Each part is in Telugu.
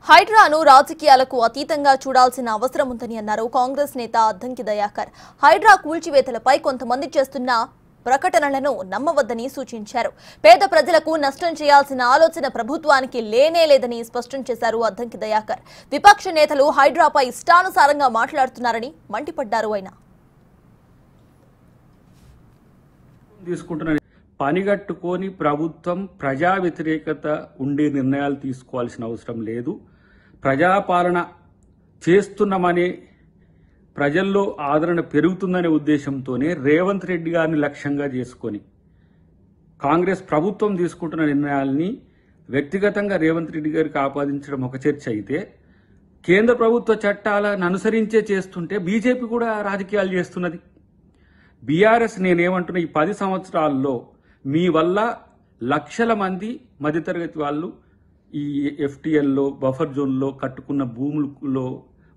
హైడ్రాను రాజకీయాలకు అతీతంగా చూడాల్సిన అవసరం ఉందని అన్నారు కాంగ్రెస్ నేత అద్దంకి దయాకర్. హైడ్రా కూల్చివేతలపై కొంతమంది చేస్తున్న ప్రకటనలను నమ్మవద్దని సూచించారు. పేద ప్రజలకు నష్టం చేయాల్సిన ఆలోచన ప్రభుత్వానికి లేనే లేదని స్పష్టం చేశారు అద్దంకి దయాకర్. విపక్ష నేతలు హైడ్రాపై ఇష్టానుసారంగా మాట్లాడుతున్నారని మండిపడ్డారు. ఆయన పనిగట్టుకొని ప్రభుత్వం ప్రజా వ్యతిరేకత ఉండే నిర్ణయాలు తీసుకోవాల్సిన అవసరం లేదు. ప్రజాపాలన చేస్తున్నామనే ప్రజల్లో ఆదరణ పెరుగుతుందనే ఉద్దేశంతోనే రేవంత్ రెడ్డి గారిని లక్ష్యంగా చేసుకొని కాంగ్రెస్ ప్రభుత్వం తీసుకుంటున్న నిర్ణయాల్ని వ్యక్తిగతంగా రేవంత్ రెడ్డి గారికి ఆపాదించడం ఒక చర్చ అయితే, కేంద్ర ప్రభుత్వ చట్టాలను అనుసరించే చేస్తుంటే బీజేపీ కూడా రాజకీయాలు చేస్తున్నది. బీఆర్ఎస్ నేనేమంటున్నా, ఈ 10 సంవత్సరాల్లో మీ వల్ల లక్షల మంది మధ్యతరగతి వాళ్ళు ఈ ఎఫ్టీఎల్లో బఫర్ జోన్లో కట్టుకున్న భూములలో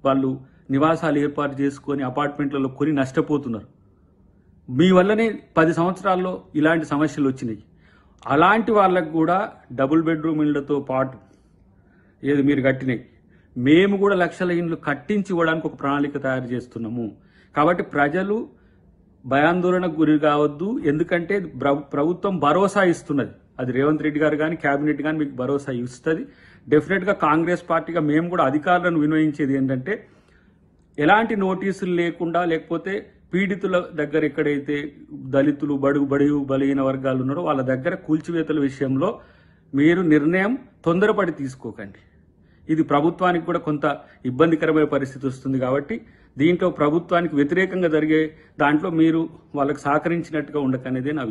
వాళ్ళు నివాసాలు ఏర్పాటు చేసుకొని అపార్ట్మెంట్లలో కొని నష్టపోతున్నారు. మీ వల్లనే 10 సంవత్సరాల్లో ఇలాంటి సమస్యలు వచ్చినాయి. అలాంటి వాళ్ళకు కూడా డబుల్ బెడ్రూమ్ ఇళ్లతో పాటు ఏది మీరు కట్టినాయి, మేము కూడా లక్షల ఇండ్లు కట్టించి ఇవ్వడానికి ఒక ప్రణాళిక తయారు చేస్తున్నాము. కాబట్టి ప్రజలు భయాందోళనకు గురి కావద్దు. ఎందుకంటే ప్రభుత్వం భరోసా ఇస్తున్నది. అది రేవంత్ రెడ్డి గారు కానీ కేబినెట్ కానీ మీకు భరోసా ఇస్తుంది. డెఫినెట్గా కాంగ్రెస్ పార్టీగా మేము కూడా అధికారులను వినియోగించేది ఏంటంటే, ఎలాంటి నోటీసులు లేకుండా, లేకపోతే పీడితుల దగ్గర ఎక్కడైతే దళితులు బడుగు బలహీన వర్గాలు ఉన్నారో వాళ్ళ దగ్గర కూల్చివేతల విషయంలో మీరు నిర్ణయం తొందరపడి తీసుకోకండి. ఇది ప్రభుత్వానికి కూడా కొంత ఇబ్బందికరమైన పరిస్థితి వస్తుంది. కాబట్టి దీంట్లో ప్రభుత్వానికి వ్యతిరేకంగా జరిగే దాంట్లో మీరు వాళ్ళకి సహకరించినట్టుగా ఉండకనేదే నా